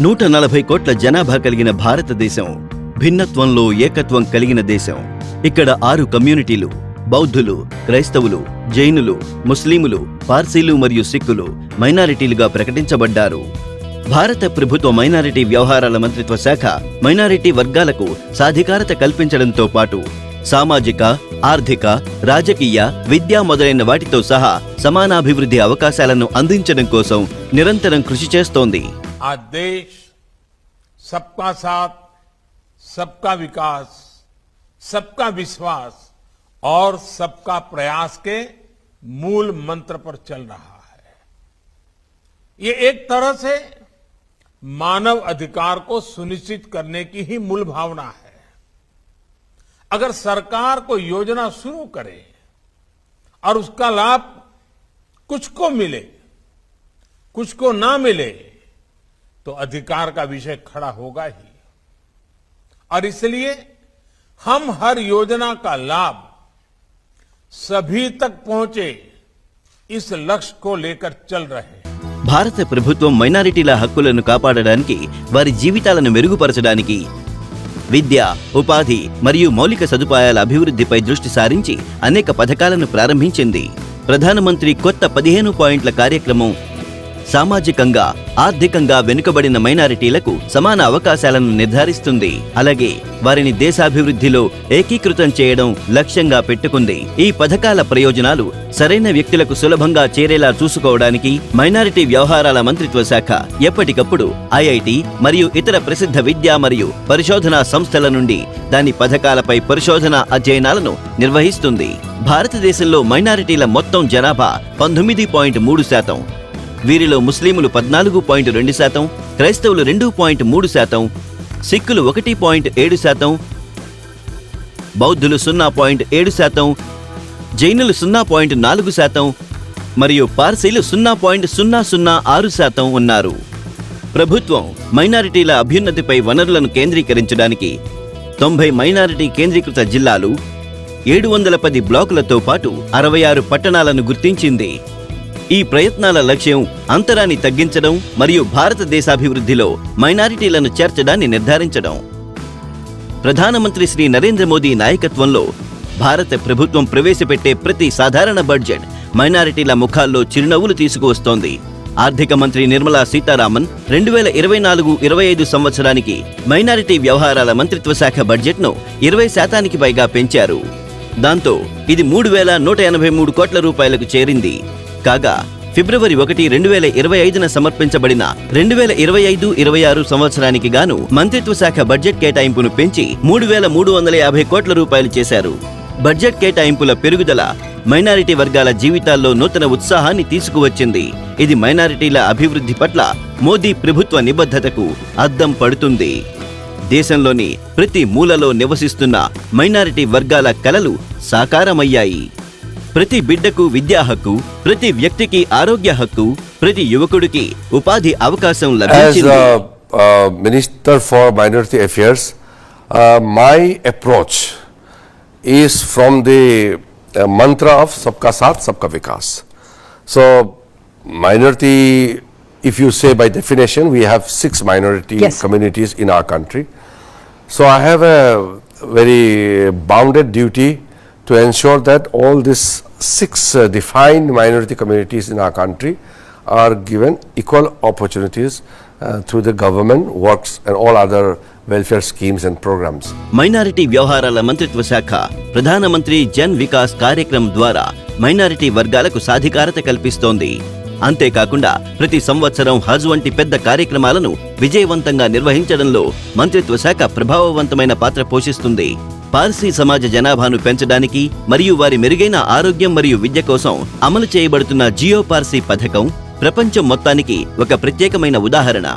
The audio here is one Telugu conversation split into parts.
140 కోట్ల జనాభా కలిగిన భారతదేశం భిన్నత్వంలో ఏకత్వం కలిగిన దేశం. ఇక్కడ 6 కమ్యూనిటీలు బౌద్ధులు, క్రైస్తవులు, జైనులు, ముస్లిములు, పార్సీలు మరియు సిక్కులు మైనారిటీలుగా ప్రకటించబడ్డారు. భారత ప్రభుత్వ మైనారిటీ వ్యవహారాల మంత్రిత్వ శాఖ మైనారిటీ వర్గాలకు సాధికారత కల్పించడంతో పాటు సామాజిక, ఆర్థిక, రాజకీయ, విద్య మొదలైన వాటితో సహా సమానాభివృద్ధి అవకాశాలను అందించడం కోసం నిరంతరం కృషి చేస్తోంది. ఆ దేశ్ సబ్కా సాథ్, సబ్కా వికాస్, सबका विश्वास और सबका प्रयास के मूल मंत्र पर चल रहा है. ये एक तरह से मानव अधिकार को सुनिश्चित करने की ही मूल भावना है. अगर सरकार कोई योजना शुरू करे और उसका लाभ कुछ को मिले, कुछ को ना मिले, तो अधिकार का विषय खड़ा होगा ही. और इसलिए हम हर योजना का लाभ सभी तक पहुंचे, इस लक्ष्य को लेकर चल रहे हैं. భారత ప్రభుత్వం మైనారిటీల హక్కులను కాపాడడానికి, వారి జీవితాలను మెరుగుపరచడానికి విద్య, ఉపాధి మరియు మౌలిక సదుపాయాల అభివృద్ధిపై దృష్టి సారించి అనేక పథకాలను ప్రారంభించింది. ప్రధానమంత్రి కొత్త 15 పాయింట్ల కార్యక్రమం సామాజికంగా, ఆర్థికంగా వెనుకబడిన మైనారిటీలకు సమాన అవకాశాలను నిర్ధారిస్తుంది. అలాగే వారిని దేశాభివృద్ధిలో ఏకీకృతం చేయడం లక్ష్యంగా పెట్టుకుంది. ఈ పథకాల ప్రయోజనాలు సరైన వ్యక్తులకు సులభంగా చేరేలా చూసుకోవడానికి మైనారిటీ వ్యవహారాల మంత్రిత్వ శాఖ ఎప్పటికప్పుడు ఐఐటి మరియు ఇతర ప్రసిద్ధ విద్యా మరియు పరిశోధనా సంస్థల నుండి దాని పథకాలపై పరిశోధనా అధ్యయనాలను నిర్వహిస్తుంది. భారతదేశంలో మైనారిటీల మొత్తం జనాభా 19.3%. వీరిలో ముస్లిములు 14.2%, క్రైస్తవులు 2.3%, సిక్కులు 1.7%, బౌద్ధులు 0.7%, జైనులు 0.4% మరియు పార్సీలు 0.006% ఉన్నారు. ప్రభుత్వం మైనారిటీల అభ్యున్నతిపై వనరులను కేంద్రీకరించడానికి 90 మైనారిటీ కేంద్రీకృత జిల్లాలు, 710 బ్లాకులతో పాటు 66 పట్టణాలను గుర్తించింది. ఈ ప్రయత్నాల లక్ష్యం అంతరాన్ని తగ్గించడం మరియు భారతదేశాభివృద్ధిలో మైనారిటీలను చేర్చడాన్ని నిర్ధారించడం. ప్రధానమంత్రి శ్రీ నరేంద్ర మోదీ నాయకత్వంలో భారత ప్రభుత్వం ప్రవేశపెట్టే ప్రతి సాధారణ బడ్జెట్ మైనారిటీల ముఖాల్లో చిరునవ్వులు తీసుకువస్తోంది. ఆర్థిక మంత్రి నిర్మలా సీతారామన్ 2024-25 సంవత్సరానికి మైనారిటీ వ్యవహారాల మంత్రిత్వ శాఖ బడ్జెట్ను 20% పైగా పెంచారు. దాంతో ఇది 3,183 కోట్ల రూపాయలకు చేరింది. కాగా ఫిబ్రవరి 1, 2025న సమర్పించబడిన 2025-26 సంవత్సరానికి గాను మంత్రిత్వ శాఖ బడ్జెట్ కేటాయింపును పెంచి 3,350 కోట్ల రూపాయలు చేశారు. బడ్జెట్ కేటాయింపుల పెరుగుదల మైనారిటీ వర్గాల జీవితాల్లో నూతన ఉత్సాహాన్ని తీసుకువచ్చింది. ఇది మైనారిటీల అభివృద్ధి పట్ల మోదీ ప్రభుత్వ నిబద్ధతకు అద్దం పడుతుంది. దేశంలోని ప్రతి మూలలో నివసిస్తున్న మైనారిటీ వర్గాల కలలు సాకారమయ్యాయి. ప్రతి బిడ్డకు విద్యా హక్కు, ప్రతి వ్యక్తికి ఆరోగ్య హక్కు, ప్రతి యువకుడికి ఉపాధి అవకాశం లభించింది. As Minister for Minority Affairs, my approach is from the mantra of Sabka Saath, Sabka Vikas. So, minority, if you say by definition, we have 6 minority communities in our country. So, I have a very bounded duty to ensure that all these 6 defined minority communities in our country are given equal opportunities through the government works and all other welfare schemes and programs. Minority వ్యవహారాల మంత్రిత్వ శాఖ ప్రధానమంత్రి జన్ వికాస్ కార్యక్రమం ద్వారా మైనారిటీ వర్గాలకు సాధికారత కల్పిస్తోంది. అంతేకాకుండా ప్రతి సంవత్సరం హజ్ వంటి పెద్ద కార్యక్రమాలను విజయవంతంగా నిర్వహించడంలో మంత్రిత్వ శాఖ ప్రభావవంతమైన పాత్ర పోషిస్తుంది. పార్సీ సమాజ జనాభాను పెంచడానికి మరియు వారి మెరుగైన ఆరోగ్యం మరియు విద్య కోసం అమలు చేయబడుతున్న జియో పార్సీ పథకం ప్రపంచం మొత్తానికి ఒక ప్రత్యేకమైన ఉదాహరణ.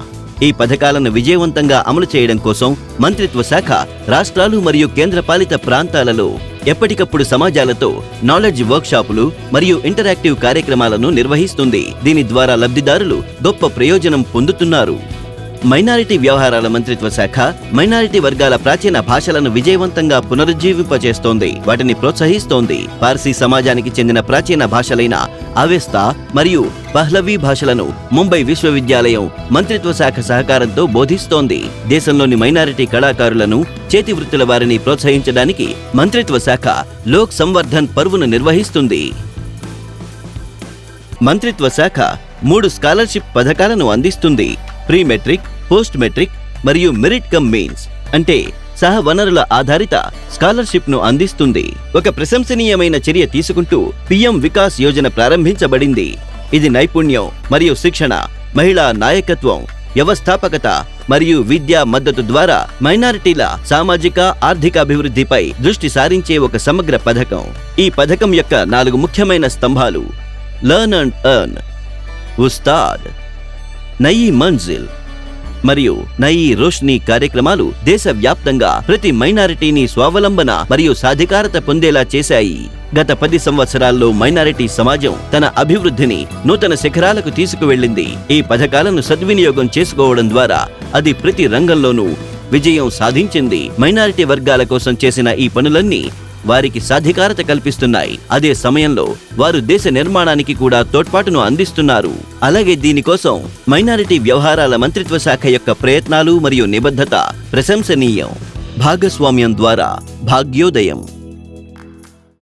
ఈ పథకాలను విజయవంతంగా అమలు చేయడం కోసం మంత్రిత్వ శాఖ రాష్ట్రాలు మరియు కేంద్రపాలిత ప్రాంతాలలో ఎప్పటికప్పుడు సమాజాలతో నాలెడ్జ్ వర్క్షాపులు మరియు ఇంటరాక్టివ్ కార్యక్రమాలను నిర్వహిస్తుంది. దీని ద్వారా లబ్ధిదారులు గొప్ప ప్రయోజనం పొందుతున్నారు. మైనారిటీ వ్యవహారాల మంత్రిత్వ శాఖ మైనారిటీ వర్గాల ప్రాచీన భాషలను విజయవంతంగా పునరుజ్జీవింపచేస్తోంది, వాటిని ప్రోత్సహిస్తోంది. పార్సీ సమాజానికి చెందిన ప్రాచీన భాషలైన అవెస్తా మరియు పహ్లవీ భాషలను ముంబై విశ్వవిద్యాలయం మంత్రిత్వ శాఖ సహకారంతో బోధిస్తోంది. దేశంలోని మైనారిటీ కళాకారులను, చేతి వృత్తుల వారిని ప్రోత్సహించడానికి మంత్రిత్వ శాఖ లోక్ సంవర్ధన్ పర్వును నిర్వహిస్తుంది. మంత్రిత్వ శాఖ 3 స్కాలర్షిప్ పథకాలను అందిస్తుంది. ప్రీ మెట్రిక్, పోస్ట్ మెట్రిక్ మరియు మెరిట్ కమ్ మీన్స్ అంటే సహ వనరుల ఆధారిత స్కాలర్షిప్ ను అందిస్తుంది. ఒక ప్రశంసనీయమైన చర్య తీసుకుంటూ పిఎం వికాస్ యోజన ప్రారంభించబడింది. ఇది నైపుణ్యం మరియు శిక్షణ, మహిళా నాయకత్వం, వ్యవస్థాపకత మరియు విద్యా మద్దతు ద్వారా మైనారిటీల సామాజిక ఆర్థిక అభివృద్ధిపై దృష్టి సారించే ఒక సమగ్ర పథకం. ఈ పథకం యొక్క 4 ముఖ్యమైన స్తంభాలు learn and earn, Ustaad, Nayi Manzil మరియు నయీ రోష్నీ కార్యక్రమాలు దేశవ్యాప్తంగా ప్రతి మైనారిటీని స్వావలంబన మరియు సాధికారత పొందేలా చేశాయి. గత 10 సంవత్సరాల్లో మైనారిటీ సమాజం తన అభివృద్ధిని నూతన శిఖరాలకు తీసుకువెళ్ళింది. ఈ పథకాలను సద్వినియోగం చేసుకోవడం ద్వారా అది ప్రతి రంగంలోనూ విజయం సాధించింది. మైనారిటీ వర్గాల కోసం చేసిన ఈ పనులన్నీ వారికి సాధికారత కల్పిస్తున్నాయి. అదే సమయంలో వారు దేశ నిర్మాణానికి కూడా తోడ్పాటును అందిస్తున్నారు. అలాగే దీనికోసం మైనారిటీ వ్యవహారాల మంత్రిత్వ శాఖ యొక్క ప్రయత్నాలు మరియు నిబద్ధత ప్రశంసనీయం. భాగస్వామ్యం ద్వారా భాగ్యోదయం.